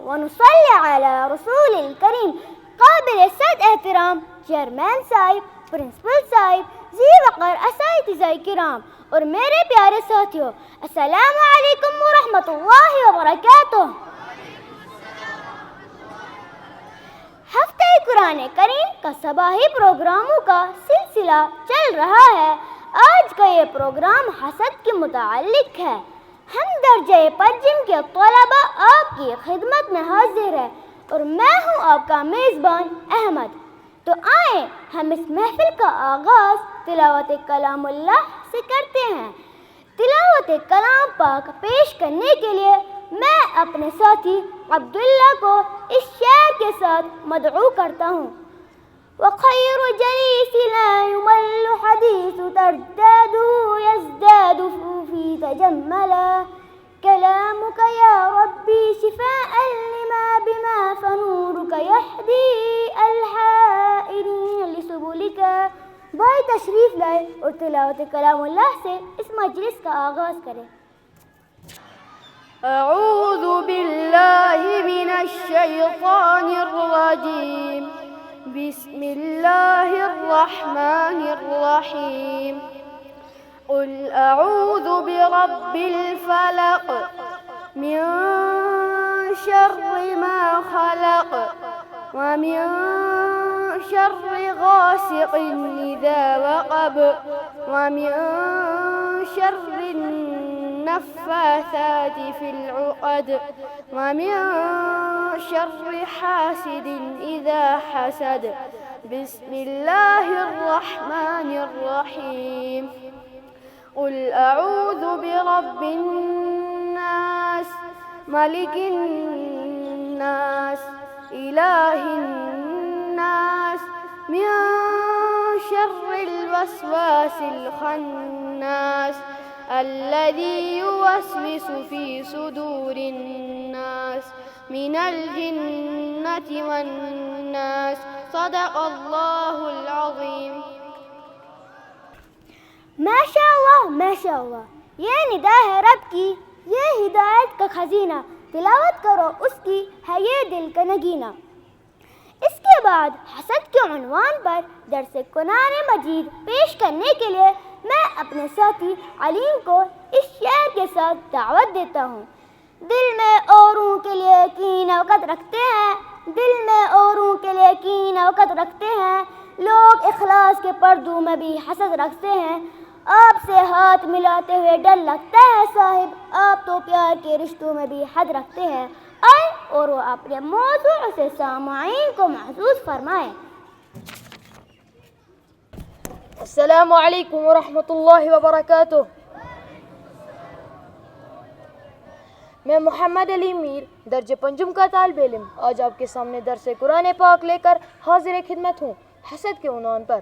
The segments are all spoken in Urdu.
ونصلي على رسول الكريم قابل صد احترام چیئرمین صاحب، پرنسپل صاحب، ذی وقار اساتذہ کرام اور میرے پیارے ساتھیوں، السلام علیکم ورحمۃ اللہ وبرکاتہ۔ ہفتہ قرآن کریم کا صباحی پروگراموں کا سلسلہ چل رہا ہے۔ آج کا یہ پروگرام حسد کے متعلق ہے۔ ہم درجہ پنجم کے طلباء آپ کی خدمت میں حاضر ہیں اور میں ہوں آپ کا میزبان احمد۔ تو آئیں ہم اس محفل کا آغاز تلاوت کلام اللہ سے کرتے ہیں۔ تلاوت کلام پاک پیش کرنے کے لیے میں اپنے ساتھی عبداللہ کو اس شعر کے ساتھ مدعو کرتا ہوں۔ وخير جليس لا يمل حديث ترداده يزداد في تجملا كلامك يا ربي شفاء لما بما فنورك يهدي الحائرين لسبلك۔ بھائی تشریف لائے اور تلاوت کلام اللہ سے اس مجلس کا آغاز کریں۔ اعوذ باللہ من الشیطان الرجیم، بسم اللہ الرحمن الرحیم۔ قل اعوذ برب الفلق من شر ما خلق ومن شر غاسق اذا وقب ومن شر النفاثات في العقد ومن شر حاسد إذا حسد۔ بسم الله الرحمن الرحيم۔ قل أعوذ برب الناس ملك الناس إله الناس من شر الوسواس الخناس الذي يوسوس في صدور الناس من الجنة والناس۔ صدق اللہ العظیم۔ ماشاء اللہ ماشاء اللہ، یہ ندا ہے رب کی، یہ ہدایت کا خزینہ، تلاوت کرو اس کی ہے یہ دل کا نگینہ۔ اس کے بعد حسد کے عنوان پر درس قرآن مجید پیش کرنے کے لیے میں اپنے ساتھی علیم کو اس شعر کے ساتھ دعوت دیتا ہوں۔ دل میں اوروں کے لیے کین وقت رکھتے ہیں، دل میں اوروں کے لیے کین وقت رکھتے ہیں، لوگ اخلاص کے پردوں میں بھی حسد رکھتے ہیں۔ آپ سے ہاتھ ملاتے ہوئے ڈر لگتا ہے صاحب، آپ تو پیار کے رشتوں میں بھی حد رکھتے ہیں۔ آئیں اور وہ اپنے موضوع سے سامعین کو محظوظ فرمائیں۔ السلام علیکم ورحمۃ اللہ وبرکاتہ۔ میں محمد علی میر درجہ پنجم کا طالب علم آج آپ کے سامنے درس قرآن پاک لے کر حاضر خدمت ہوں حسد کے عنوان پر۔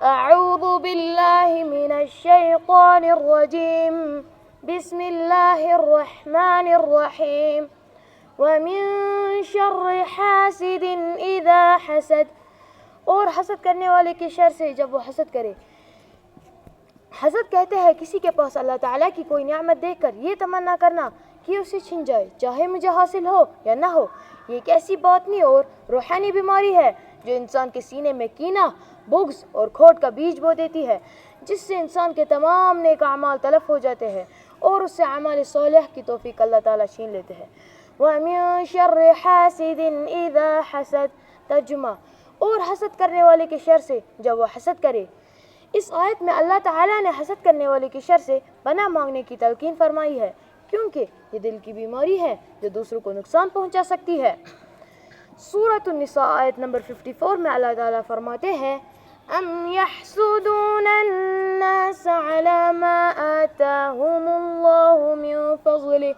اعوذ باللہ من الشیطان الرجیم، بسم اللہ الرحمن الرحیم۔ ومن شر حاسد اذا حسد، اور حسد کرنے والے کی شر سے جب وہ حسد کرے۔ حسد کہتے ہیں کسی کے پاس اللہ تعالیٰ کی کوئی نعمت دیکھ کر یہ تمنا کرنا کہ اسے چھن جائے، چاہے مجھے حاصل ہو یا نہ ہو۔ یہ ایک ایسی باطنی اور روحانی بیماری ہے جو انسان کے سینے میں کینہ، بغض اور کھوٹ کا بیج بو دیتی ہے، جس سے انسان کے تمام نیک اعمال تلف ہو جاتے ہیں اور اس سے اعمال صالح کی توفیق اللہ تعالیٰ چھین لیتے ہیں۔ وَمِن شَرِّ حَاسِدٍ إِذَا حَسَدَ، ترجمہ، اور حسد کرنے والے کی شر سے جب وہ حسد کرے۔ اس آیت میں اللہ تعالیٰ نے حسد کرنے والے کی شر سے پناہ مانگنے کی تلقین فرمائی ہے، کیونکہ یہ دل کی بیماری ہے جو دوسروں کو نقصان پہنچا سکتی ہے۔ سورۃ النساء آیت نمبر 54 میں اللہ تعالیٰ فرماتے ہیں، ام یحسدون الناس علی ما آتاہم اللہ من فضلہ،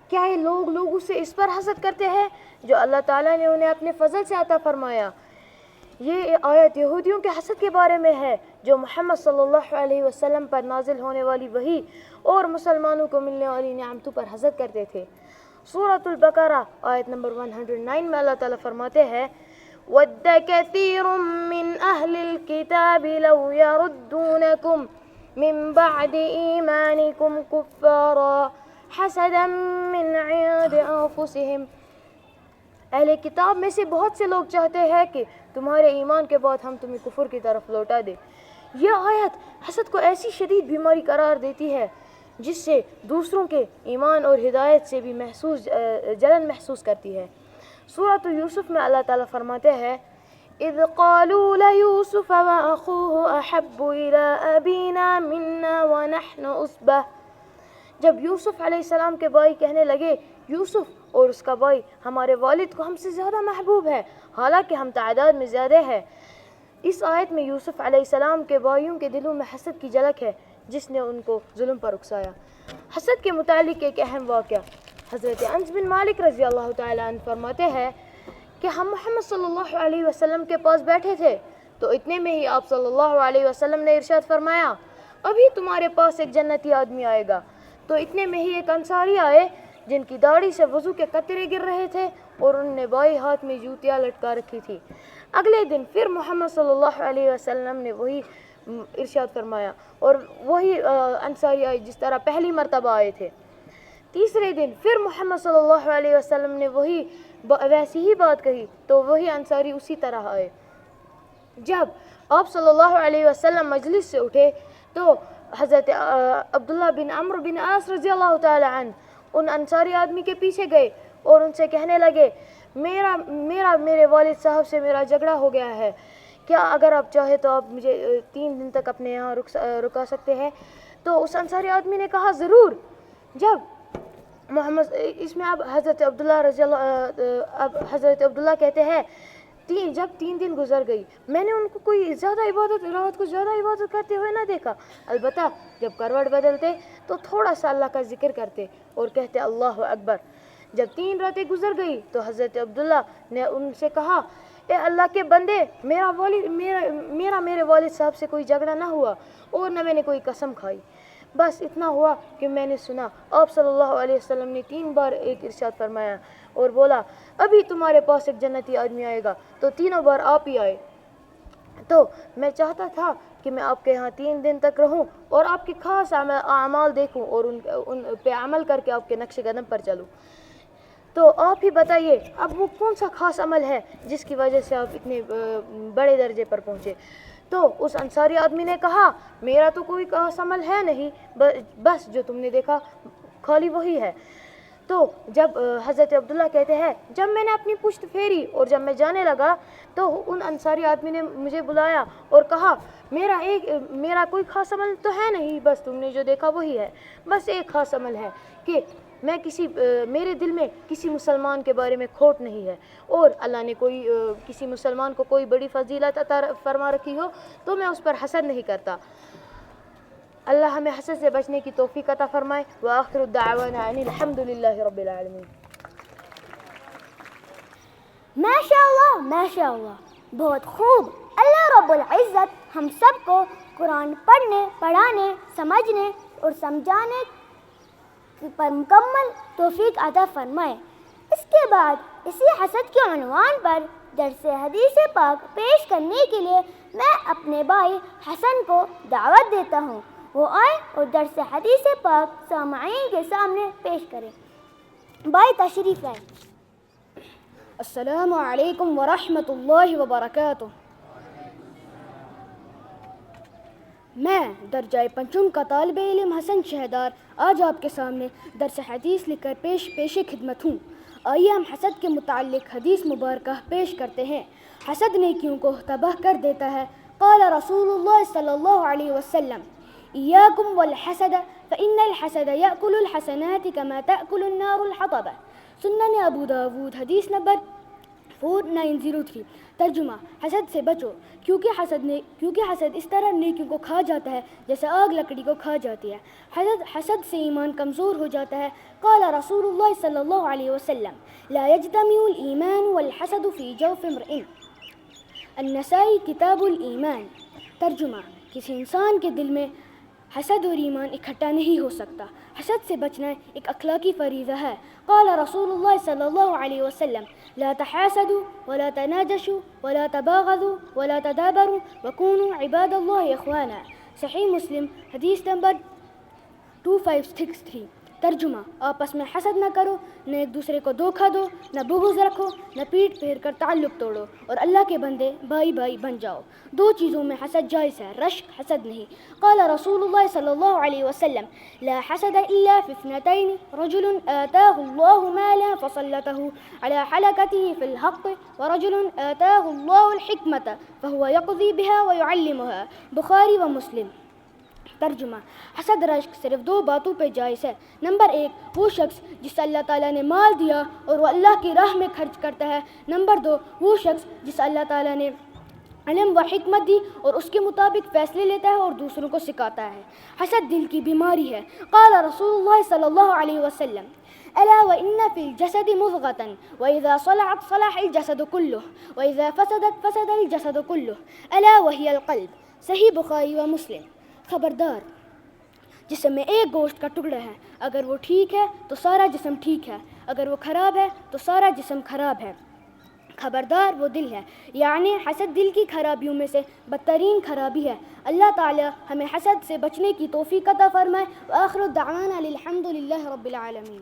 کیا یہ لوگ لوگوں سے اس پر حسد کرتے ہیں جو اللہ تعالیٰ نے انہیں اپنے فضل سے عطا فرمایا۔ یہ آیت یہودیوں کے حسد کے بارے میں ہے جو محمد صلی اللہ علیہ وسلم پر نازل ہونے والی وحی اور مسلمانوں کو ملنے والی نعمتوں پر حسد کرتے تھے۔ سورۃ البقرہ آیت نمبر 109 میں اللہ تعالیٰ فرماتے ہیں، وَدَّ كَثِيرٌ مِّنْ أَهْلِ الْكِتَابِ لَوْ يَرُدُّونَكُمْ مِنْ بَعْدِ إِيمَانِكُمْ كُفَّارًا حسدا من عند انفسهم. اہل کتاب میں سے بہت سے لوگ چاہتے ہیں کہ تمہارے ایمان کے بعد ہم تمہیں کفر کی طرف لوٹا دیں. یہ آیت حسد کو ایسی شدید بیماری قرار دیتی ہے جس سے دوسروں کے ایمان اور ہدایت سے بھی جلن محسوس کرتی ہے. سورۃ یوسف میں اللہ تعالیٰ فرماتے ہیں اذ قالوا ليوسف واخوه احب الى ابينا منا ونحن عصبة. جب یوسف علیہ السلام کے بھائی کہنے لگے یوسف اور اس کا بھائی ہمارے والد کو ہم سے زیادہ محبوب ہے حالانکہ ہم تعداد میں زیادہ ہے. اس آیت میں یوسف علیہ السلام کے بھائیوں کے دلوں میں حسد کی جھلک ہے جس نے ان کو ظلم پر اکسایا. حسد کے متعلق ایک اہم واقعہ. حضرت انس بن مالک رضی اللہ تعالیٰ عنہ فرماتے ہیں کہ ہم محمد صلی اللہ علیہ وسلم کے پاس بیٹھے تھے تو اتنے میں ہی آپ صلی اللہ علیہ وسلم نے ارشاد فرمایا ابھی تمہارے پاس ایک جنتی آدمی آئے گا. تو اتنے میں ہی ایک انصاری آئے جن کی داڑھی سے وضو کے قطرے گر رہے تھے اور انہوں نے بائیں ہاتھ میں جوتیاں لٹکا رکھی تھی. اگلے دن پھر محمد صلی اللہ علیہ وسلم نے وہی ارشاد فرمایا اور وہی انصاری آئے جس طرح پہلی مرتبہ آئے تھے. تیسرے دن پھر محمد صلی اللہ علیہ وسلم نے ویسی ہی بات کہی تو وہی انصاری اسی طرح آئے. جب آپ صلی اللہ علیہ وسلم مجلس سے اٹھے تو حضرت عبداللہ بن عمرو بن عاص رضی اللہ تعالی عنہ ان انصاری آدمی کے پیچھے گئے اور ان سے کہنے لگے میرے والد صاحب سے میرا جھگڑا ہو گیا ہے, کیا اگر آپ چاہیں تو آپ مجھے 3 دن تک اپنے یہاں رکا سکتے ہیں. تو اس انصاری آدمی نے کہا ضرور. جب اس میں اب حضرت عبداللہ کہتے ہیں جب 3 دن گزر گئی میں نے ان کو کوئی رات کو زیادہ عبادت کرتے ہوئے نہ دیکھا. البتہ جب کروٹ بدلتے تو تھوڑا سا اللہ کا ذکر کرتے اور کہتے اللہ اکبر. جب 3 راتیں گزر گئی تو حضرت عبداللہ نے ان سے کہا اے اللہ کے بندے میرے والد صاحب سے کوئی جھگڑا نہ ہوا اور نہ میں نے کوئی قسم کھائی. بس اتنا ہوا کہ میں نے سنا آپ صلی اللہ علیہ وسلم نے 3 بار ایک ارشاد فرمایا اور بولا ابھی تمہارے پاس ایک جنتی آدمی آئے گا تو تینوں بار آپ ہی آئے. تو میں چاہتا تھا کہ میں آپ کے یہاں 3 دن تک رہوں اور آپ کے خاص اعمال دیکھوں اور ان پہ عمل کر کے آپ کے نقش قدم پر چلوں. تو آپ ہی بتائیے اب وہ کون سا خاص عمل ہے جس کی وجہ سے آپ اتنے بڑے درجے پر پہنچے. تو اس انصاری آدمی نے کہا میرا تو کوئی خاص عمل ہے نہیں, بس جو تم نے دیکھا خالی وہی ہے. تو جب حضرت عبداللہ کہتے ہیں جب میں نے اپنی پشت پھیری اور جب میں جانے لگا تو ان انصاری آدمی نے مجھے بلایا اور کہا میرا کوئی خاص عمل تو ہے نہیں, بس تم نے جو دیکھا وہی ہے. بس ایک خاص عمل ہے کہ میرے دل میں کسی مسلمان کے بارے میں کھوٹ نہیں ہے اور اللہ نے کسی مسلمان کو کوئی بڑی فضیلت عطا فرما رکھی ہو تو میں اس پر حسد نہیں کرتا. اللہ ہمیں حسد سے بچنے کی توفیق عطا فرمائے. وآخر الدعوانا ان الحمد للہ رب العالمین. ماشاء اللہ بہت خوب. اللہ رب العزت ہم سب کو قرآن پڑھنے, پڑھانے, سمجھنے اور سمجھانے پر مکمل توفیق عطا فرمائے. اس کے بعد اسی حسد کے عنوان پر درس حدیث پاک پیش کرنے کے لیے میں اپنے بھائی حسن کو دعوت دیتا ہوں. وہ آئے اور درس حدیث پاک سامعین کے سامنے پیش کریں. بھائی تشریف لائیں. السلام علیکم ورحمۃ اللہ وبرکاتہ. میں درجہ پنجم کا طالب علم حسن شہدار آج آپ کے سامنے درس حدیث لکھ کر پیش خدمت ہوں. آئیے ہم حسد کے متعلق حدیث مبارکہ پیش کرتے ہیں. حسد نیکیوں کو تباہ کر دیتا ہے. قال رسول اللہ صلی اللہ علیہ وسلم ایاکم والحسد فإن الحسد یأکل الحسنات کما تأکل النار الحطب. سنن ابو داود حدیث نمبر 4903. ترجمہ حسد سے بچو کیونکہ حسد اس طرح نیکیوں کو کھا جاتا ہے جیسے آگ لکڑی کو کھا جاتی ہے. حسد سے ایمان کمزور ہو جاتا ہے. قال رسول اللہ صلی اللہ علیہ وسلم لا يجتمع الایمان والحسد فی جوف امرئ. النسائی کتاب الایمان. ترجمہ کسی انسان کے دل میں حسد اور ایمان اکٹھا نہیں ہو سکتا. حسد سے بچنا ایک اخلاقی فریضہ ہے. قال رسول اللہ صلی اللہ علیہ وسلم لا تحاسدوا ولا تناجشوا ولا تباغضوا ولا تدابروا وكونوا عباد اللہ اخوانا. صحیح مسلم حدیث نمبر 2563. ترجمہ: آپس میں حسد نہ کرو، نہ ایک دوسرے کو دھوکہ دو، نہ بغض رکھو، نہ پیٹ پھیر کر تعلق توڑو، اور اللہ کے بندے بھائی بھائی بن جاؤ۔ دو چیزوں میں حسد جائز ہے، رشک حسد نہیں۔ قال رسول اللہ صلی اللہ علیہ وسلم: لا حسد الا في اثنتين، رجل آتاه الله مالا فسلطه على حلقته في الحق، ورجل آتاه الله الحكمة فهو يقضي بها ويعلمها۔ بخاری و مسلم۔ ترجمہ: حسد رشک صرف دو باتوں پہ جائز ہے۔ نمبر 1، وہ شخص جسے اللہ تعالیٰ نے مال دیا اور وہ اللہ کی راہ میں خرچ کرتا ہے۔ نمبر 2، وہ شخص جسے اللہ تعالیٰ نے علم و حکمت دی اور اس کے مطابق فیصلے لیتا ہے اور دوسروں کو سکھاتا ہے۔ حسد دل کی بیماری ہے۔ قال رسول اللہ صلی اللہ علیہ وسلم: الا وان في الجسد مضغة واذا صلحت صلح الجسد كله واذا فسدت فسد الجسد كله الا وهي القلب۔ صحیح بخاری و مسلم۔ خبردار، جسم میں ایک گوشت کا ٹکڑا ہے، اگر وہ ٹھیک ہے تو سارا جسم ٹھیک ہے، اگر وہ خراب ہے تو سارا جسم خراب ہے۔ خبردار وہ دل ہے، یعنی حسد دل کی خرابیوں میں سے بدترین خرابی ہے۔ اللہ تعالی ہمیں حسد سے بچنے کی توفیق عطا فرمائے۔ وآخر دعوانا الحمد للہ رب العالمین۔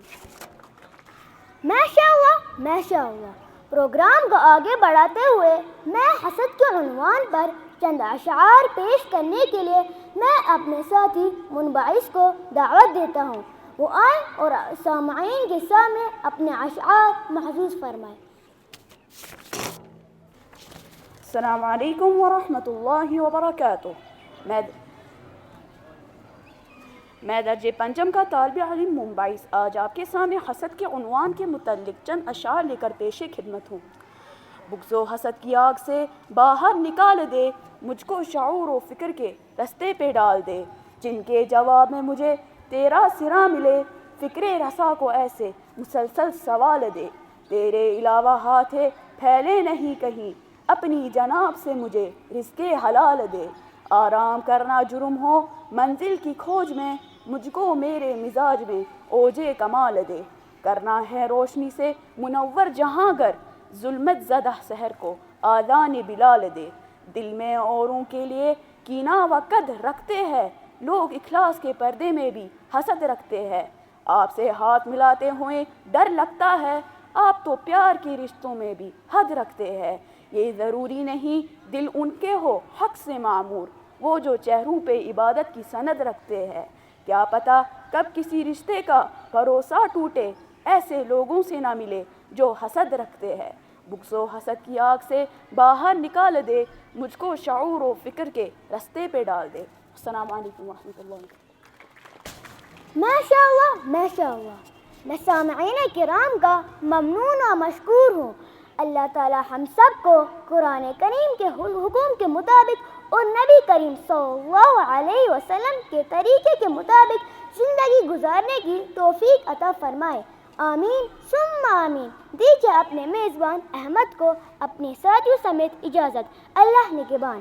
ماشاء اللہ ماشاء اللہ۔ پروگرام کو آگے بڑھاتے ہوئے میں حسد کے عنوان پر چند اشعار پیش کرنے کے لیے میں اپنے ساتھی منبعث کو دعوت دیتا ہوں، وہ آئیں اور سامعین کے سامنے اپنے اشعار محفوظ فرمائیں۔ السلام علیکم ورحمۃ اللہ وبرکاتہ۔ میں درجے پنجم کا طالب علم منبعث آج آپ کے سامنے حسد کے عنوان کے متعلق چند اشعار لے کر پیش خدمت ہوں۔ بغض و حسد کی آگ سے باہر نکال دے، مجھ کو شعور و فکر کے رستے پہ ڈال دے، جن کے جواب میں مجھے تیرا سرا ملے، فکر رسا کو ایسے مسلسل سوال دے، تیرے علاوہ ہاتھ پھیلے نہیں کہیں، اپنی جناب سے مجھے رزق حلال دے، آرام کرنا جرم ہو منزل کی کھوج میں، مجھ کو میرے مزاج میں اوجے کمال دے، کرنا ہے روشنی سے منور جہاں گر، ظلمت زدہ سحر کو آذان بلال دے، دل میں اوروں کے لیے کینہ و قد رکھتے ہیں، لوگ اخلاص کے پردے میں بھی حسد رکھتے ہیں، آپ سے ہاتھ ملاتے ہوئے ڈر لگتا ہے، آپ تو پیار کے رشتوں میں بھی حد رکھتے ہیں، یہ ضروری نہیں دل ان کے ہو حق سے معمور، وہ جو چہروں پہ عبادت کی سند رکھتے ہیں، کیا پتہ کب کسی رشتے کا بھروسہ ٹوٹے، ایسے لوگوں سے نہ ملے جو حسد رکھتے ہیں، بغض و حسد کی آگ سے باہر نکال دے، مجھ کو شعور و فکر کے رستے پہ ڈال دے۔ السلام علیکم ورحمۃ اللہ۔ ماشاء اللہ ماشاء اللہ۔ میں سامعین کرام کا ممنون و مشکور ہوں۔ اللہ تعالی ہم سب کو قرآن کریم کے حکم کے مطابق اور نبی کریم صلی اللہ علیہ وسلم کے طریقے کے مطابق زندگی گزارنے کی توفیق عطا فرمائے۔ آمین ثم آمین۔ دیجیے اپنے میزبان احمد کو اپنے ساتھیوں سمیت اجازت۔ اللہ نگہبان۔